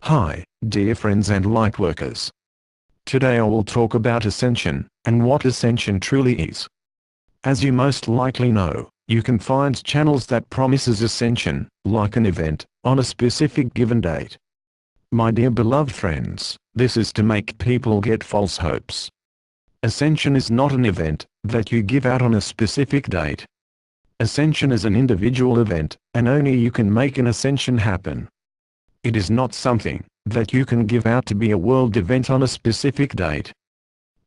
Hi, dear friends and lightworkers. Today I will talk about ascension, and what ascension truly is. As you most likely know, you can find channels that promises ascension, like an event, on a specific given date. My dear beloved friends, this is to make people get false hopes. Ascension is not an event that you give out on a specific date. Ascension is an individual event, and only you can make an ascension happen. It is not something that you can give out to be a world event on a specific date.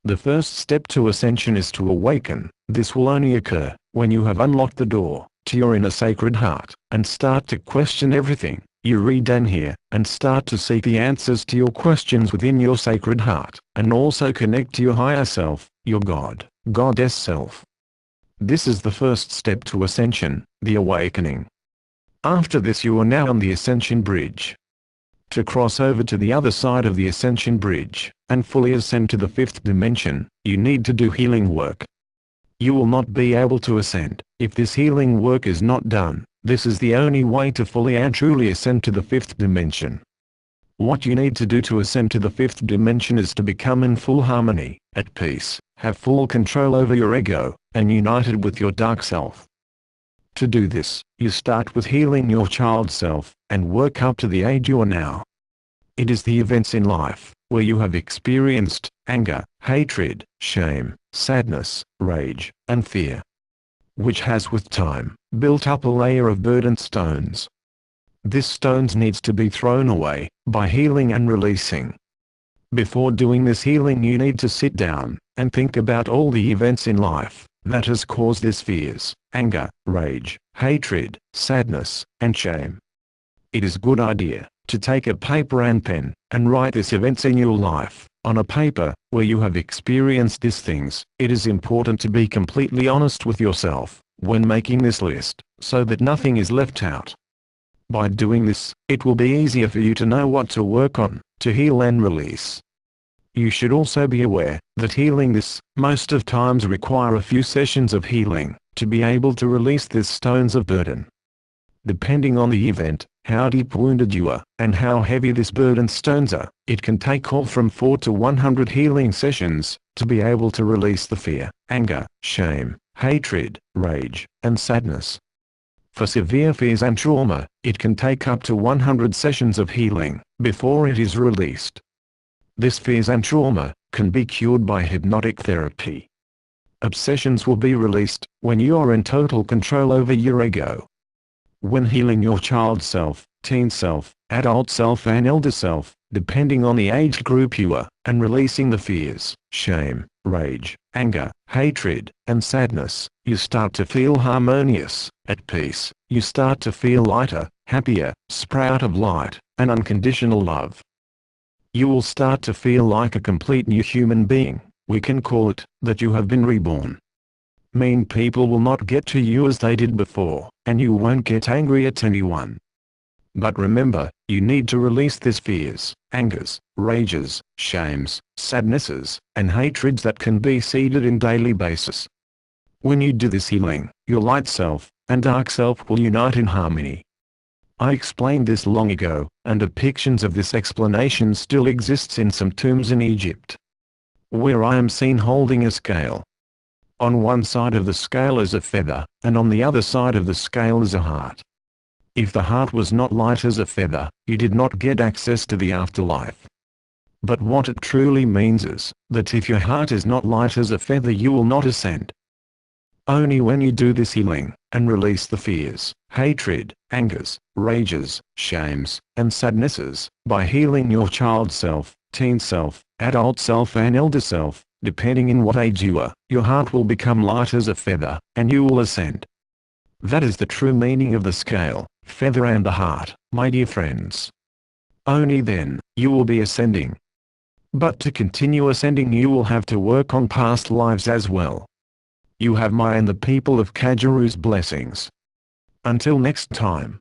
The first step to ascension is to awaken. This will only occur when you have unlocked the door to your inner sacred heart, and start to question everything you read and hear, and start to seek the answers to your questions within your sacred heart, and also connect to your higher self, your God, Goddess self. This is the first step to ascension, the awakening. After this you are now on the ascension bridge. To cross over to the other side of the ascension bridge, and fully ascend to the fifth dimension, you need to do healing work. You will not be able to ascend if this healing work is not done. This is the only way to fully and truly ascend to the fifth dimension. What you need to do to ascend to the fifth dimension is to become in full harmony, at peace, have full control over your ego, and united with your dark self. To do this, you start with healing your child self, and work up to the age you are now. It is the events in life, where you have experienced anger, hatred, shame, sadness, rage, and fear, which has with time built up a layer of burden stones. This stones needs to be thrown away by healing and releasing. Before doing this healing you need to sit down and think about all the events in life that has caused these fears, anger, rage, hatred, sadness, and shame. It is a good idea to take a paper and pen, and write these events in your life, on a paper, where you have experienced these things. It is important to be completely honest with yourself, when making this list, so that nothing is left out. By doing this, it will be easier for you to know what to work on, to heal and release. You should also be aware that healing this, most of times require a few sessions of healing, to be able to release these stones of burden. Depending on the event, how deep wounded you are, and how heavy these burden stones are, it can take all from 4 to 100 healing sessions, to be able to release the fear, anger, shame, hatred, rage, and sadness. For severe fears and trauma, it can take up to 100 sessions of healing, before it is released. This fears and trauma can be cured by hypnotic therapy. Obsessions will be released when you are in total control over your ego. When healing your child self, teen self, adult self and elder self, depending on the age group you are, and releasing the fears, shame, rage, anger, hatred, and sadness, you start to feel harmonious, at peace. You start to feel lighter, happier, sprout of light, and unconditional love. You will start to feel like a complete new human being. We can call it that you have been reborn. Mean people will not get to you as they did before, and you won't get angry at anyone. But remember, you need to release these fears, angers, rages, shames, sadnesses, and hatreds that can be seeded in daily basis. When you do this healing, your light self and dark self will unite in harmony. I explained this long ago, and depictions of this explanation still exists in some tombs in Egypt, where I am seen holding a scale. On one side of the scale is a feather, and on the other side of the scale is a heart. If the heart was not light as a feather, you did not get access to the afterlife. But what it truly means is that if your heart is not light as a feather you will not ascend. Only when you do this healing, and release the fears, hatred, angers, rages, shames, and sadnesses, by healing your child self, teen self, adult self and elder self, depending in what age you are, your heart will become light as a feather, and you will ascend. That is the true meaning of the scale, feather and the heart, my dear friends. Only then, you will be ascending. But to continue ascending you will have to work on past lives as well. You have my and the people of Kajaru's blessings. Until next time.